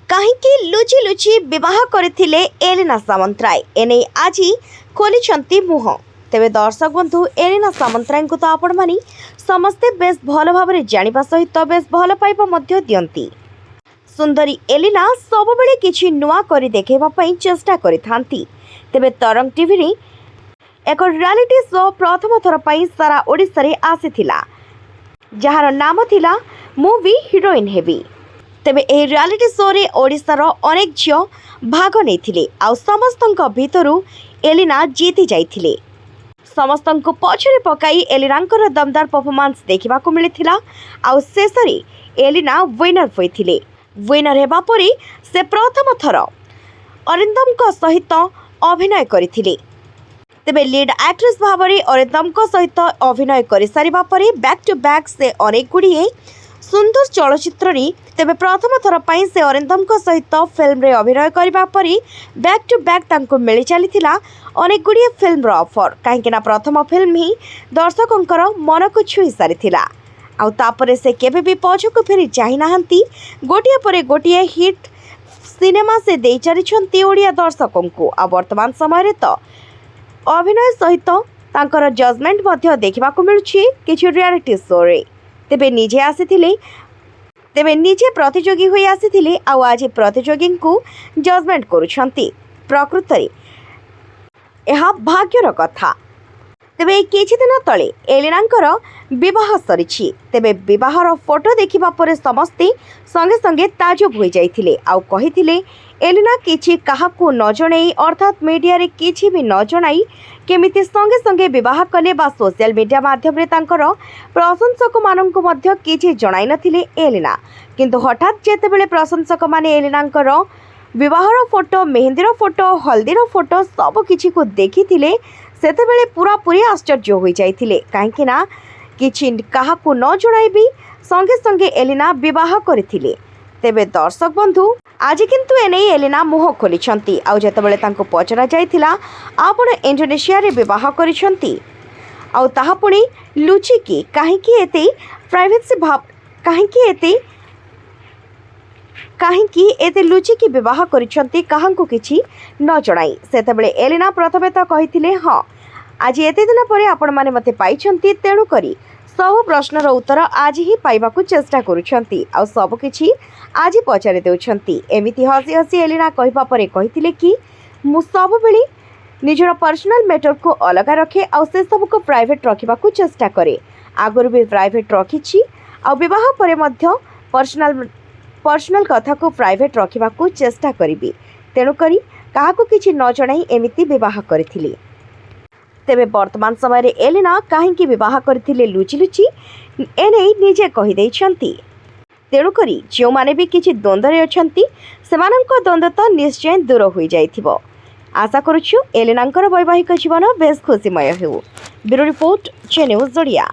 କାହିଁକି ଲୁଚି ଲୁଚି ବିବାହ କରିଥିଲେ ଏଲିନା ସାମନ୍ତରାୟ? ଏନେଇ ଆଜି ଖୋଲିଛନ୍ତି ମୁହଁ। ତେବେ ଦର୍ଶକ ବନ୍ଧୁ, ଏଲିନା ସାମନ୍ତରାୟଙ୍କୁ ତ ଆପଣମାନେ ସମସ୍ତେ ବେଶ ଭଲ ଭାବରେ ଜାଣିବା ସହିତ ବେଶ ଭଲ ପାଇବା ମଧ୍ୟ ଦିଅନ୍ତି। ସୁନ୍ଦରୀ ଏଲିନା ସବୁବେଳେ କିଛି ନୂଆ କରି ଦେଖାଇବା ପାଇଁ ଚେଷ୍ଟା କରିଥାନ୍ତି। ତେବେ ତରଙ୍ଗ ଟିଭିରେ ଏକ ରିଆଲିଟି ଶୋ ପ୍ରଥମ ଥର ପାଇଁ ସାରା ଓଡ଼ିଶାରେ ଆସିଥିଲା, ଯାହାର ନାମ ଥିଲା ମୁଁ ବି ହିରୋଇନ୍ ହେବି। ତେବେ ଏହି ରିଆଲିଟି ଶୋରେ ଓଡ଼ିଶାର ଅନେକ ଝିଅ ଭାଗ ନେଇଥିଲେ, ଆଉ ସମସ୍ତଙ୍କ ଭିତରୁ ଏଲିନା ଜିତି ଯାଇଥିଲେ। ସମସ୍ତଙ୍କୁ ପଛରେ ପକାଇ ଏଲିନାଙ୍କର ଦମଦାର ପରଫର୍ମାନ୍ସ ଦେଖିବାକୁ ମିଳିଥିଲା, ଆଉ ଶେଷରେ ଏଲିନା ୱିନର ହୋଇଥିଲେ। ୱିନର ହେବା ପରେ ସେ ପ୍ରଥମ ଥର ଅରିନ୍ଦମଙ୍କ ସହିତ ଅଭିନୟ କରିଥିଲେ। ତେବେ ଲିଡ୍ ଆକ୍ଟ୍ରେସ୍ ଭାବରେ ଅରିନ୍ଦମଙ୍କ ସହିତ ଅଭିନୟ କରିସାରିବା ପରେ ବ୍ୟାକ୍ ଟୁ ବ୍ୟାକ୍ ସେ ଅନେକ ଗୁଡ଼ିଏ ସୁନ୍ଦର ଚଳଚ୍ଚିତ୍ରରେ ତେବେ ପ୍ରଥମ ଥର ପାଇଁ ସେ ଅରିନ୍ଦମଙ୍କ ସହିତ ଫିଲ୍ମରେ ଅଭିନୟ କରିବା ପରେ ବ୍ୟାକ୍ ଟୁ ବ୍ୟାକ୍ ତାଙ୍କୁ ମିଳି ଚାଲିଥିଲା ଅନେକ ଗୁଡ଼ିଏ ଫିଲ୍ମର ଅଫର୍। କାହିଁକିନା ପ୍ରଥମ ଫିଲ୍ମ ହିଁ ଦର୍ଶକଙ୍କର ମନକୁ ଛୁଇଁ ସାରିଥିଲା, ଆଉ ତାପରେ ସେ କେବେ ବି ପଛକୁ ଫେରି ଚାହିଁନାହାନ୍ତି। ଗୋଟିଏ ପରେ ଗୋଟିଏ ହିଟ୍ ସିନେମା ସେ ଦେଇ ଚାଲିଛନ୍ତି ଓଡ଼ିଆ ଦର୍ଶକଙ୍କୁ। ଆଉ ବର୍ତ୍ତମାନ ସମୟରେ ତ ଅଭିନୟ ସହିତ ତାଙ୍କର ଜଜମେଣ୍ଟ ମଧ୍ୟ ଦେଖିବାକୁ ମିଳୁଛି କିଛି ରିଆଲିଟି ଶୋରେ। ତେବେ ନିଜେ ପ୍ରତିଯୋଗୀ ହୋଇ ଆସିଥିଲେ, ଆଉ ଆଜି ପ୍ରତିଯୋଗୀଙ୍କୁ ଜଜମେଣ୍ଟ କରୁଛନ୍ତି। ପ୍ରକୃତରେ ଏହା ଭାଗ୍ୟର କଥା। ତେବେ ଏହି କିଛି ଦିନ ତଳେ ଏଲିନାଙ୍କର ବିବାହ ସରିଛି। ତେବେ ବିବାହର ଫଟୋ ଦେଖିବା ପରେ ସମସ୍ତେ ସଙ୍ଗେ ସଙ୍ଗେ ତାଜୁବ ହୋଇଯାଇଥିଲେ, ଆଉ କହିଥିଲେ ଏଲିନା କିଛି କାହାକୁ ନ ଜଣାଇ ଅର୍ଥାତ୍ ମିଡ଼ିଆରେ କିଛି ବି ନ ଜଣାଇ କେମିତି ସଙ୍ଗେ ସଙ୍ଗେ ବିବାହ କଲେ ବା ସୋସିଆଲ ମିଡ଼ିଆ ମାଧ୍ୟମରେ ତାଙ୍କର ପ୍ରଶଂସକମାନଙ୍କୁ ମଧ୍ୟ କିଛି ଜଣାଇ ନଥିଲେ ଏଲିନା। କିନ୍ତୁ ହଠାତ୍ ଯେତେବେଳେ ପ୍ରଶଂସକମାନେ ଏଲିନାଙ୍କର ବିବାହର ଫଟୋ, ମେହେନ୍ଦୀର ଫଟୋ, ହଳଦୀର ଫଟୋ ସବୁକିଛିକୁ ଦେଖିଥିଲେ, ସେତେବେଳେ ପୁରାପୁରି ଆଶ୍ଚର୍ଯ୍ୟ ହୋଇଯାଇଥିଲେ। କାହିଁକି ନା କିଛି କାହାକୁ ନ ଜଣାଇବି ସଙ୍ଗେ ସଙ୍ଗେ ଏଲିନା ବିବାହ କରିଥିଲେ। ତେବେ ଦର୍ଶକ ବନ୍ଧୁ, ଆଜି କିନ୍ତୁ ଏନେଇ ଏଲିନା ମୁହଁ ଖୋଲିଛନ୍ତି। ଆଉ ଯେତେବେଳେ ତାଙ୍କୁ ପଚରା ଯାଇଥିଲା ଆପଣ ଇଣ୍ଡୋନେସିଆରେ ବିବାହ କରିଛନ୍ତି, ଆଉ ତାହା ପୁଣି ଲୁଚିକି, କାହିଁକି ଏତେ ଲୁଚିକି ବିବାହ କରିଛନ୍ତି କାହାଙ୍କୁ କିଛି ନ ଜଣାଇ, ସେତେବେଳେ ଏଲିନା ପ୍ରଥମେ ତ କହିଥିଲେ ହଁ, ଆଜି ଏତେ ଦିନ ପରେ ଆପଣମାନେ ମୋତେ ପାଇଛନ୍ତି, ତେଣୁକରି ସବୁ ପ୍ରଶ୍ନର ଉତ୍ତର ଆଜି ହିଁ ପାଇବାକୁ ଚେଷ୍ଟା କରୁଛନ୍ତି, ଆଉ ସବୁକିଛି ଆଜି ପଚାରି ଦେଉଛନ୍ତି। ଏମିତି ହସି ହସି ଏଲିନା କହିବା ପରେ କହିଥିଲେ କି ମୁଁ ସବୁବେଳେ ନିଜର ପର୍ସନାଲ ମ୍ୟାଟରକୁ ଅଲଗା ରଖେ, ଆଉ ସେସବୁକୁ ପ୍ରାଇଭେଟ୍ ରଖିବାକୁ ଚେଷ୍ଟା କରେ। ଆଗରୁ ବି ପ୍ରାଇଭେଟ୍ ରଖିଛି, ଆଉ ବିବାହ ପରେ ମଧ୍ୟ ପର୍ସନାଲ କଥାକୁ ପ୍ରାଇଭେଟ୍ ରଖିବାକୁ ଚେଷ୍ଟା କରିବି। ତେଣୁକରି କାହାକୁ କିଛି ନ ଜଣାଇ ଏମିତି ବିବାହ କରିଥିଲି। ତେବେ ବର୍ତ୍ତମାନ ସମୟରେ ଏଲିନା କାହିଁକି ବିବାହ କରିଥିଲେ ଲୁଚି ଲୁଚି, ଏନେଇ ନିଜେ କହିଦେଇଛନ୍ତି। ତେଣୁକରି ଯେଉଁମାନେ ବି କିଛି ଦ୍ୱନ୍ଦ୍ୱରେ ଅଛନ୍ତି ସେମାନଙ୍କ ଦ୍ୱନ୍ଦ୍ୱ ତ ନିଶ୍ଚୟ ଦୂର ହୋଇଯାଇଥିବ। ଆଶା କରୁଛୁ ଏଲିନାଙ୍କର ବୈବାହିକ ଜୀବନ ବେଶ ଖୁସିମୟ ହେଉ। Bureau report, G news Odia.